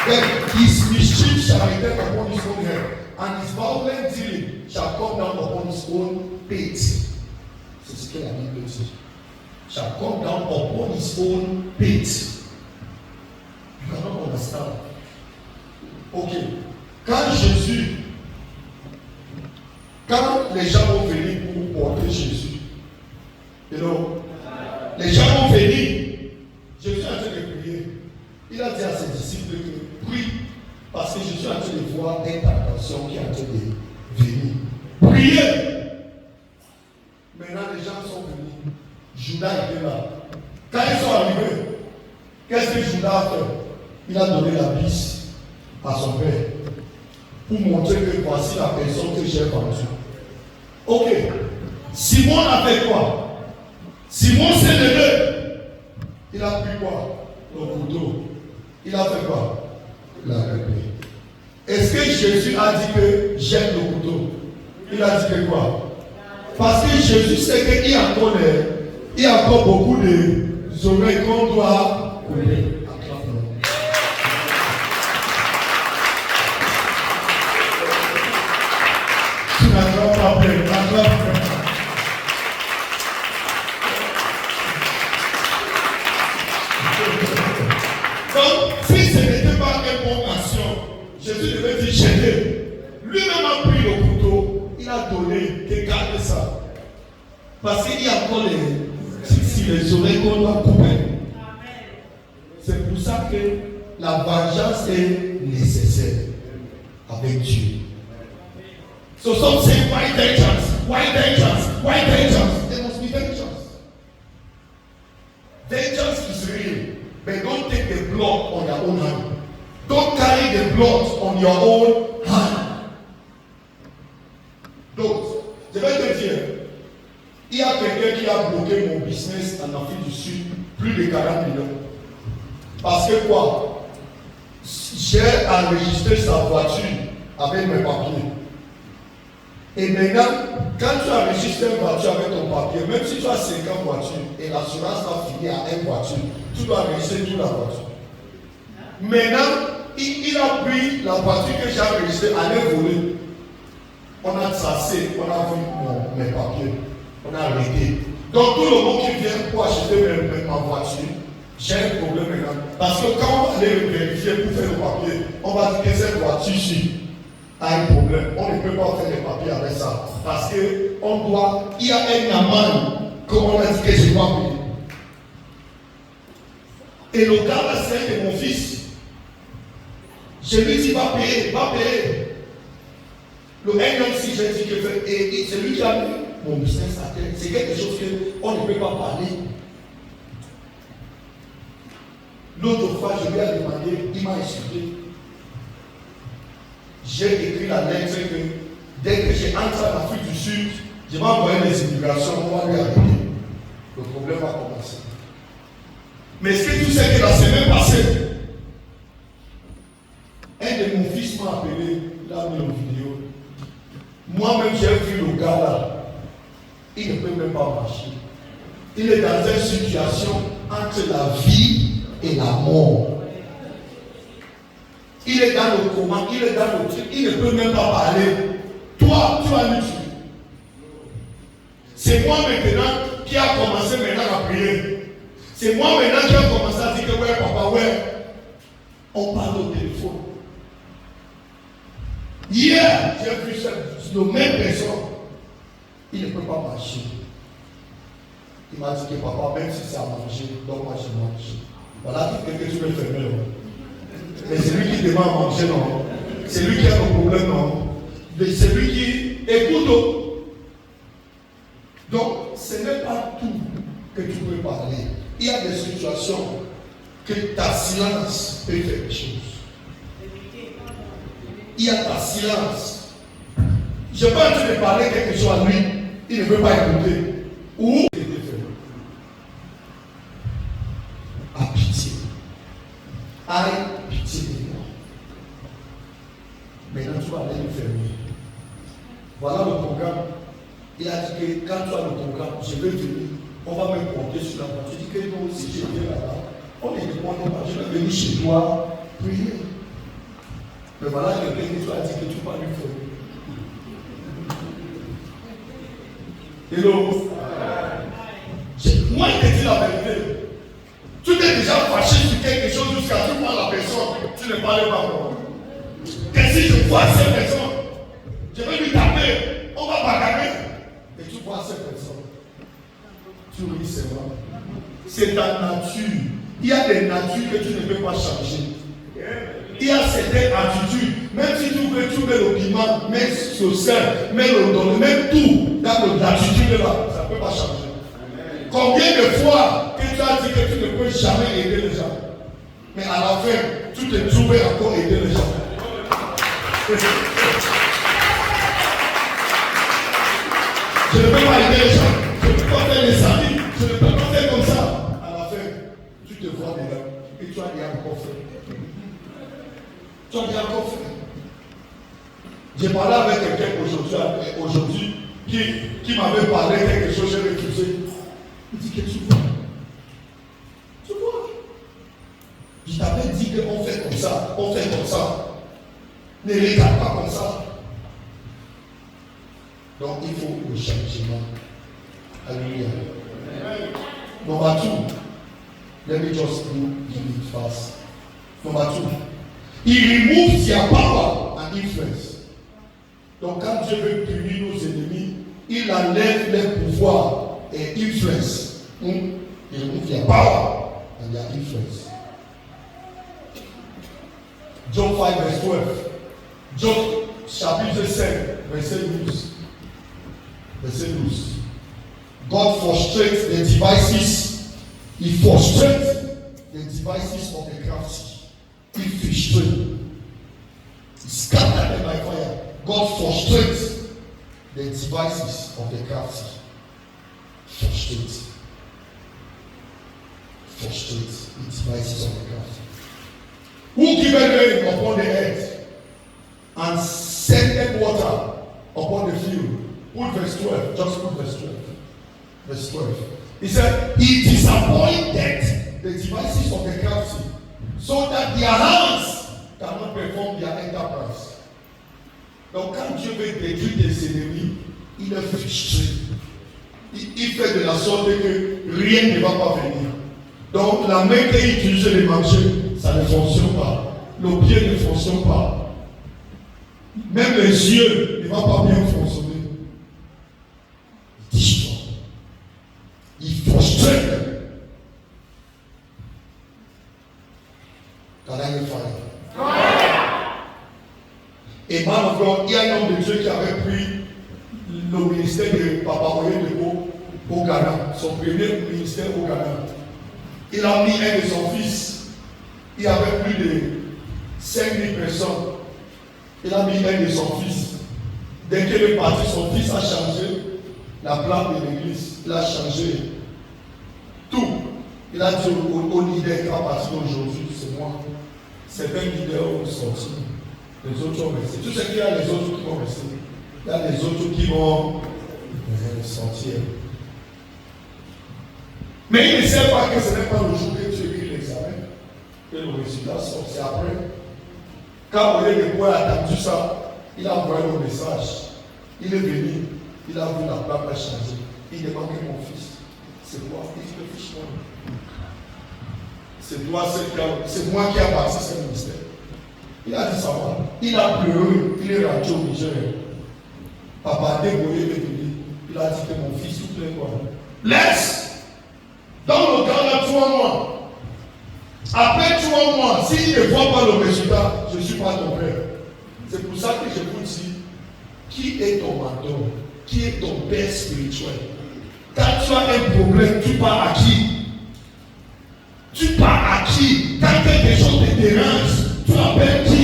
Then his mischief shall return upon his own head, and his violent dealing shall come down upon his own pate. C'est ce que la Bible dit. Shall come down upon his own pate. You cannot understand. Ok. Quand les gens vont venir pour porter Jésus, you know, les gens vont venir, Jésus est en train de prier. Il a dit à ses disciples que prie, parce que je suis en train de voir une tentation qui est en train de venir. Priez! Maintenant, les gens sont venus. Judas était là. Quand ils sont arrivés, qu'est-ce que Judas a fait? Il a donné la piste à son père pour montrer que voici la personne que j'ai vendue. Ok. Simon a fait quoi? Simon s'est levé. Il a pris quoi? Le couteau. Il a fait quoi? Il a répété. Est-ce que Jésus a dit que j'aime le couteau? Il a dit que quoi? Parce que Jésus sait qu'il y a encore beaucoup de oreilles qu'on doit couper. Tu n'attrapes pas bien, attrape. Donc, si ce n'était pas une bonne action, Jésus devait dire jeter. Lui-même a pris le couteau, il a donné, que garde ça. Parce qu'il y a encore les oreilles qu'on doit couper. C'est pour ça que la vengeance est nécessaire avec Dieu. So some say, why vengeance? Why vengeance? Why vengeance? There must be vengeance. Vengeance is real. But don't take the blood on your own hand. Don't carry the blood on your own hand. Donc, je vais te dire, il y a quelqu'un qui a bloqué mon business en Afrique du Sud, plus de 40 millions. Parce que quoi? J'ai enregistré sa voiture avec mes papiers. Et maintenant, quand tu enregistres une voiture avec ton papier, même si tu as 50 voitures et l'assurance va finir à une voiture, tu dois enregistrer toute la voiture. Maintenant, il a pris la voiture que j'ai enregistrée, allait voler. On a tracé, on a vu mes papiers, on a arrêté. Donc tout le monde qui vient pour acheter ma voiture, j'ai un problème maintenant. Parce que quand on va aller vérifier pour faire le papier, on va dire que cette voiture-ci a un problème. On ne peut pas faire les papiers avec ça. Parce que on doit, il y a un amende qu'on a dit que je dois payer. Et le gars là, c'est mon fils. Je lui dis, va payer, va payer. Le NLC, j'ai dit que et c'est lui qui a mis mon business à terre. C'est quelque chose qu'on ne peut pas parler. L'autre fois, je lui ai demandé, il m'a insulté. J'ai écrit la lettre que Dès que j'ai entré en Afrique du Sud, je vais envoyer les immigrations, on va lui arrêter. Le problème va commencer. Mais est-ce que tu sais que la semaine passée, un de mon fils m'a appelé, il a mis une vidéo. Moi-même, j'ai vu le gars là. Il ne peut même pas marcher. Il est dans une situation entre la vie et la mort. Il est dans le coma, il est dans le truc, il ne peut même pas parler. Toi, tu vas lui tuer. C'est moi maintenant qui a commencé maintenant à prier. C'est moi maintenant qui a commencé à dire que ouais, papa, ouais. On parle au téléphone. Hier, j'ai vu cette même personne. Il ne peut pas marcher. Il m'a dit que papa, même si c'est à manger, donc moi je mange. Voilà quelqu'un que tu peux fermer. Mais c'est lui qui demande à manger, non. C'est lui qui a le problème, non. C'est lui qui écoute. Donc, ce n'est pas tout que tu peux parler. Il y a des situations que ta silence peut faire des choses. Il y a ta silence. Je peux en train de parler quelque chose à lui, il ne veut pas écouter. Ou il était fait. À pitié. Aïe, pitié de moi. Maintenant, tu vas aller le fermer. Voilà le programme. Il a dit que quand tu as le programme, je vais venir, on va me porter sur la voiture. Tu dis que non, si je viens là-bas, on ne demande pas, je vais venir chez toi, prier. Mais voilà quelqu'un qui a dit que tu vas lui faire. Hello. Moi, je te dis la vérité. Tu t'es déjà fâché sur quelque chose jusqu'à ce que tu vois la personne, tu ne parles pas encore. Que si je vois cette personne, je vais lui taper, on va bagarrer. Et tu vois cette personne. Tu ris, c'est vrai. C'est ta nature. Il y a des natures que tu ne peux pas changer. Il y a certaines attitudes, même si tu veux, tu mets le piment, mets le sel, mets le don, mets tout dans l'attitude là, ça ne peut pas changer. Combien de fois que tu as dit que tu ne peux jamais aider les gens, mais à la fin, tu te trouvais encore aider les gens. Je ne peux pas aider les gens, je ne peux pas faire les amis, je ne peux pas faire comme ça. À la fin, tu te vois dedans et tu as dit encore fait. Tu as dit encore fait. J'ai parlé avec quelqu'un aujourd'hui qui m'avait parlé quelque chose, j'ai refusé. Il dit que tu vois. Tu vois. Je t'avais dit qu'on fait comme ça, on fait comme ça. Ne regarde pas comme ça. Donc il faut le changement. Alléluia. Number 2. Let me just give it fast. Number 2. Il remove their power and influence. Donc quand Dieu veut punir nos ennemis, il enlève leur pouvoir et influence. Il remove their power and their influence. Job 5 verse 12. Job chapitre 5 verset 12. Verset 12. God frustrates the devices. He frustrates the devices of the crafty. He frustrates. He scattered them by fire. God frustrates the devices of the crafty. Frustrates. Frustrates the devices of the crafty. Who giveth rain upon the earth and sendeth water upon the field? Put verse 12. Just put verse 12. Verse 12. He said, He disappointed the devices of the crafty, so that their hands cannot perform their enterprise. Donc quand Dieu veut détruire tes ennemis, il est frustré. Il fait de la sorte que rien ne va pas venir. Donc la main qu'il utilise les marcher, ça ne fonctionne pas. Le pied ne fonctionne pas. Même les yeux ne vont pas bien fonctionner. Il frustrate them. Can I hear fire? Et man of God, il y a un homme de Dieu qui avait pris le ministère de Papa Oyedebo au Ghana, son premier ministère au Ghana. Il a mis un de son fils. Il y avait plus de 5000 personnes. Il a mis un de son fils Dès qu'elle est partie, son fils a changé la plaque de l'église. Il a changé tout. Il a dit au leader qui va partir aujourd'hui, c'est moi. Certains leaders ont sorti. Les autres ont resté. Tu sais qu'il y a les autres qui vont rester. Il y a les autres qui vont sortir. Mais il ne sait pas que ce n'est pas le jour que tu écris l'examen que le résultat sort. C'est après. Quand on est de quoi attendu ça, il a envoyé le message. Il est venu, il a vu la plaque a changé. Il demande que mon fils, c'est quoi? Il dit le fiche moi. C'est toi, c'est moi qui a bâti ce ministère. Il a dit ça va. Il a pleuré, il est rentré au Niger. Papa Deboye est venu. Il a dit que mon fils, tout plaît quoi. Laisse! Dans le cas là, 3 mois. Après 3 mois, s'il ne voit pas le résultat, je ne suis pas ton père. C'est pour ça que je vous dis, qui est ton mentor? Qui est ton père spirituel? Quand tu as un problème, tu pars à qui? Tu pars à qui? Quand quelque chose te dérange, tu appelles qui?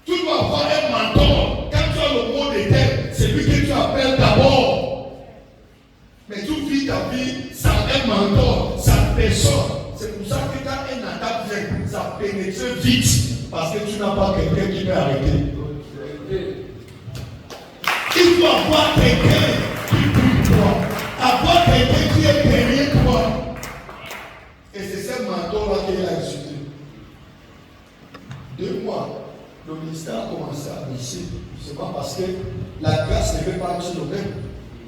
Tu dois avoir un mentor. Quand tu as le mot de tête, c'est lui que tu appelles d'abord. Mais tu vis ta vie sans un mentor, sans personne. C'est pour ça que quand un attaque vient, ça pénètre vite. Parce que tu n'as pas quelqu'un qui peut arrêter. Il faut avoir quelqu'un qui prie pour toi. Avoir quelqu'un qui est derrière toi. Et c'est ce mentor-là qu'il a insulté. 2 mois, le ministère a commencé à baisser. C'est pas parce que la grâce ne fait pas sur le même.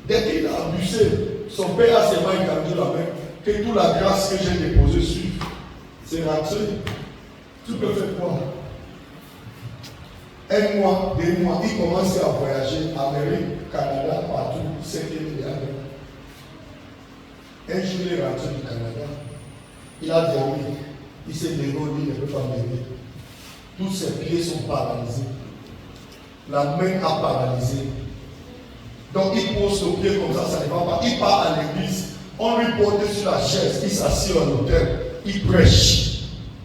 Dès qu'il a abusé, son père a seulement étendu la main. Que toute la grâce que j'ai déposée sur, c'est rentré. Tu peux faire quoi? 1 mois, 2 mois, il commence à voyager, Amérique, Canada, partout, c'est qu'il est allé. Un jour, il est rentré du Canada. Il a dormi. Il s'est levé, il ne peut pas m'aider. Tous ses pieds sont paralysés. La main a paralysé. Donc il pose le pied comme ça ne va pas. Il part à l'église. On lui porte sur la chaise. Il s'assied à l'autel. Il prêche.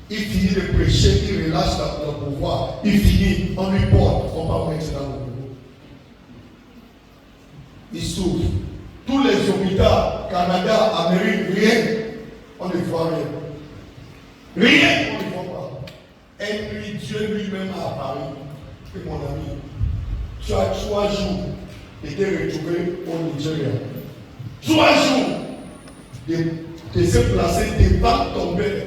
Il finit de prêcher. Il relâche le pouvoir. Il finit. On lui porte. On va mettre dans le bureau. Il souffre. Tous les hôpitaux, Canada, Amérique, rien. On ne voit rien. Rien, on ne voit pas. Et puis Dieu lui-même a apparu. Et mon ami, tu as 3 jours été retrouvé au Nigeria. 3 jours de se placer devant ton père.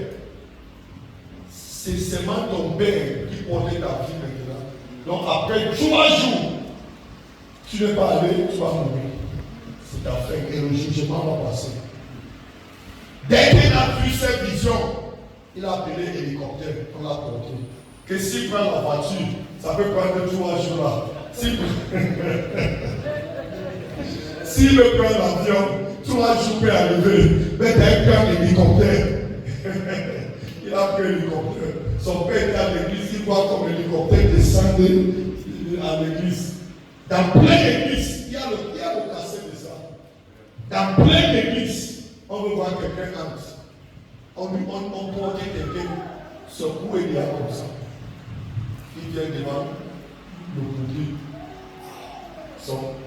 C'est seulement ton père qui portait ta vie maintenant. Donc après 3 jours, tu n'es pas allé, tu vas mourir. C'est ta fin et le jugement va passer. Dès qu'il a vu cette vision, il a appelé l'hélicoptère, on l'a porté. Que s'il prend la voiture, ça peut prendre 3 jours là. S'il veut prendre l'avion, 3 jours peut arriver. Mais dès qu'il prend l'hélicoptère, il a pris l'hélicoptère. Son père était à l'église, il voit comme l'hélicoptère descendre à l'église. Dans plein d'église, il y a le cassette de ça. Dans plein d'église, on veut voir quelqu'un entre. On porte quelqu'un, ce cou est bien comme ça. Il vient devant le couple.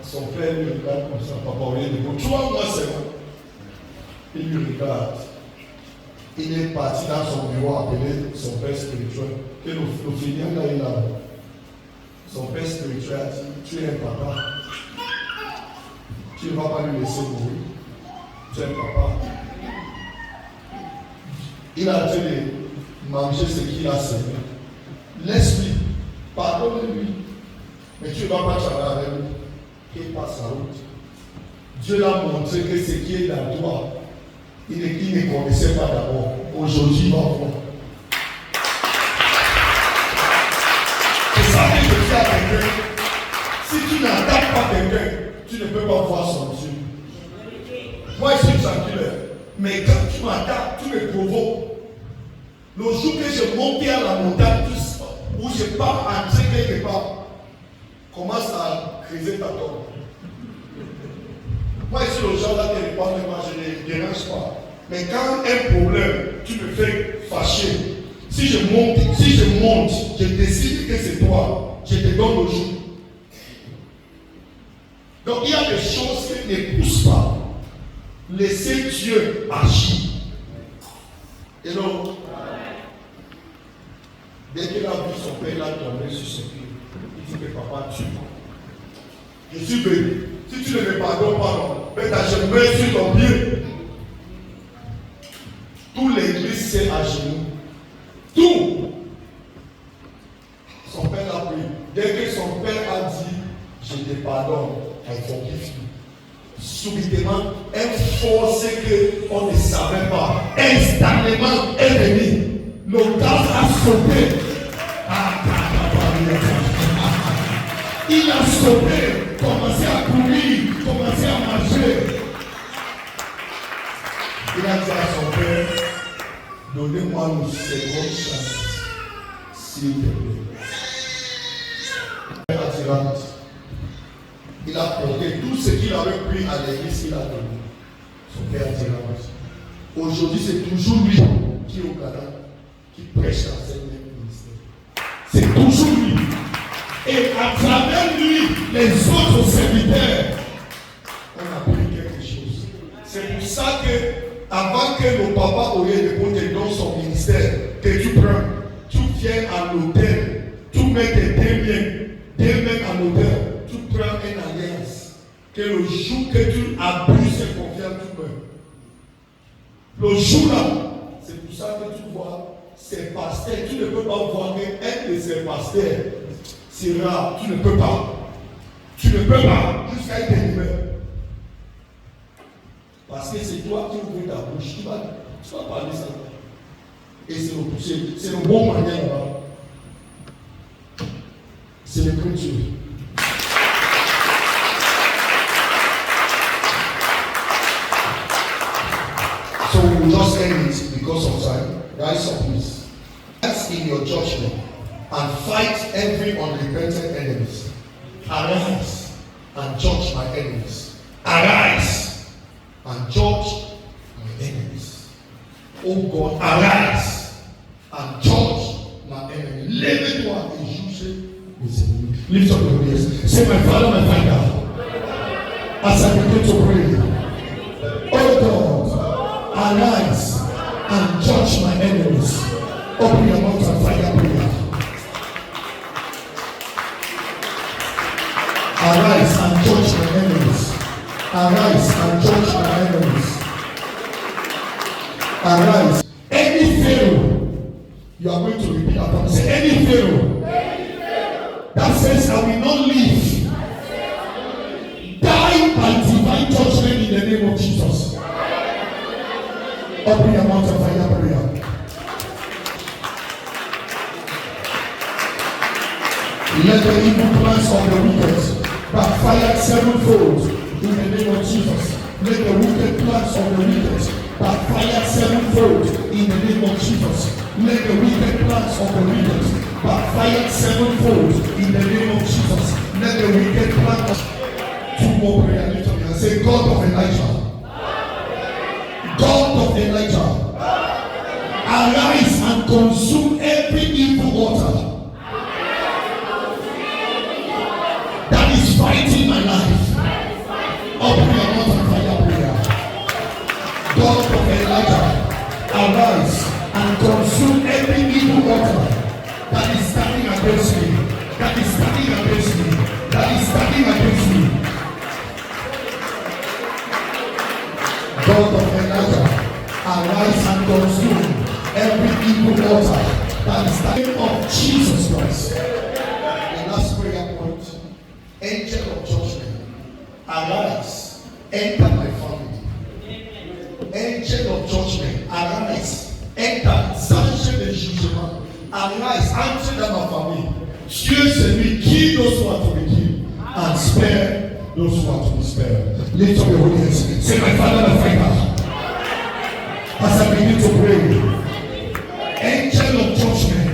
Son père lui regarde comme ça. Papa, on est debout. 3 mois seulement. Il lui regarde. Il est parti dans son bureau appeler son père spirituel. Que le filial là est là. Son père spirituel a dit, tu es un papa. Tu ne vas pas lui laisser mourir. Tu es un papa. Il a dit de manger ce qu'il a semé. Laisse-lui. Pardonne-lui. Mais tu ne vas pas travailler avec lui. Qu'il passe la route. Dieu l'a montré que ce qui est dans toi, il ne connaissait pas d'abord. Aujourd'hui, il va voir. C'est ça que je dis à quelqu'un. Si tu n'attaques pas quelqu'un, tu ne peux pas voir son Dieu. Moi, je suis tranquille. Mais quand tu m'attaques, tu me provoques. Le jour que je monte à la montagne, où je pars entrer quelque part, commence à creuser ta tombe. Moi, je suis le genre là qui ne parle pas, je ne dérange pas. Mais quand un problème, tu me fais fâcher. Si je monte, je décide que c'est toi, je te donne le jour. Donc il y a des choses qui ne poussent pas. Laissez Dieu agir. Et donc, dès qu'il a vu son père, il a tombé sur ses pieds. Il dit que papa, tue-moi. Je suis venu. Si tu ne me pardonnes pas, mets ta jambe sur ton pied. Tout l'église s'est à genoux. Tout. Son père l'a pris. Dès que son père a dit, je te pardonne, I forgive you. Subitement, une force qu'on ne savait pas, instantanément est venue. Le gaz a sauté. Il a sauté, commencé à courir, commencé à marcher. Il a dit à son père, donnez-moi une seconde chance, s'il te plaît. Le père a tiré. Il a porté tout ce qu'il avait pris à l'église, il a donné. Son père a tiré. Aujourd'hui, c'est toujours lui qui est au Canada, qui prêche dans cette même ministère. C'est toujours lui. Et à travers lui, les autres serviteurs, on a appris quelque chose. C'est pour ça que, avant que le papa aurait déposé dans son ministère, que tu prends, tu viens à l'hôtel, tu mets tes deux mains à l'hôtel, tu prends une alliance. Que le jour que tu abuses de confiance, tu meurs. Le jour-là, c'est pour ça que tu vois ces pasteurs, tu ne peux pas voir qu'un de ces pasteurs sera, tu ne peux pas. Tu ne peux pas jusqu'à être libéré. Parce que c'est toi qui ouvres ta bouche, tu vas parler ça. Et c'est le bon moyen là-bas. C'est l'écriture. So we will just end it because of time. Rise up, please. That's in your judgment and fight every unrepentant enemies. Arise and judge my enemies. Arise and judge my enemies. Oh God, arise and judge my enemies. Lève-toi et juge mes ennemis. Lift up your voice. Say, my Father, my Father, as I begin to pray, oh God, arise and judge my enemies. Open your mouth and fire prayer. Arise and judge my enemies. Arise and judge my enemies. Arise. Any Pharaoh, you are going to repeat after me. Say, any Pharaoh that says I will not live, die by divine judgment in the name of Jesus. Open your mouth and fire prayer. Let the evil plans of the wicked backfire sevenfold in the name of Jesus. Let the wicked plans of the wicked backfire sevenfold in the name of Jesus. Let the wicked plans of the wicked backfire sevenfold in the name of Jesus. Let the wicked plans. Two more prayer. Lift up your hand. Say, God of Elijah. God of Elijah. Arise and consume every evil altar that is fighting my life. Open your mouth and fire prayer. God of Elijah, arise and consume every evil altar that is standing against me. That is standing against me. That is standing against me. God of Elijah, arise and consume every evil altar that is standing of Jesus Christ. The last prayer point. Angel of judgment, arise, enter my family. Angel of judgment, arise, enter, sanchez le jugement. Arise, entre dans ma famille. Dieu celui qui those who are to be killed and spare those who are to be spared. Lift up your holy hands. Say, my Father, my Father. As I begin to pray, angel of judgment,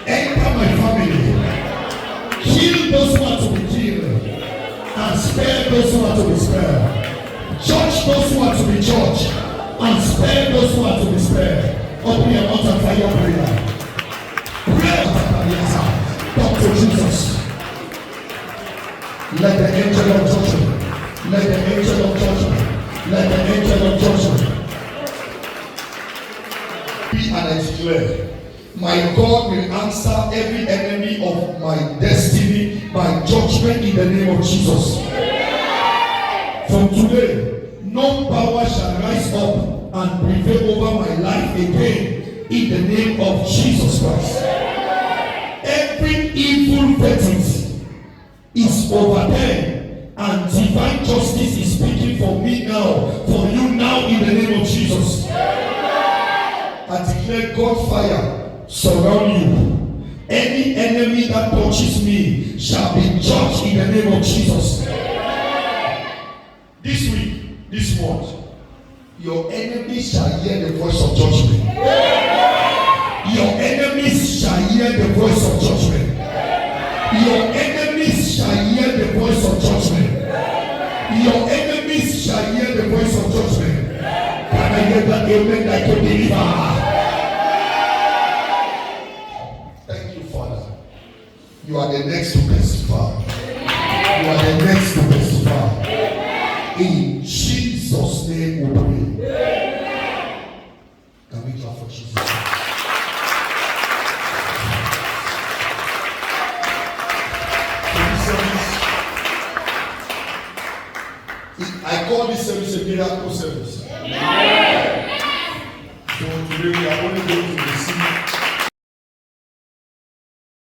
enter my family. Kill those who are to be killed and spare those who are to be spared. Judge those who are to be judged and spare those who are to be spared. Open your mouth and fire prayer. Pray. Talk to Jesus. Let the angel of judgment, let the angel of judgment, let the angel of judgment be, and I declare, my God will answer every enemy of my destiny by judgment in the name of Jesus. From today, no power shall rise up and prevail over my life again in the name of Jesus Christ. Every evil verdict is overturned and divine justice is speaking for me now, for you now in the name of Jesus. I declare God fire surround you. Any enemy that touches me shall be judged in the name of Jesus. This week, this month, your enemies shall hear the voice of judgment. Your enemies shall hear the voice of judgment. Your enemies shall hear the voice of judgment. Your enemies shall hear the voice of judgment. Can I hear that amen like a believer? Thank you, Father. You are the next to testify. You are the next to testify. In Jesus' name we pray. Can we clap for Jesus? I call this service a miracle service.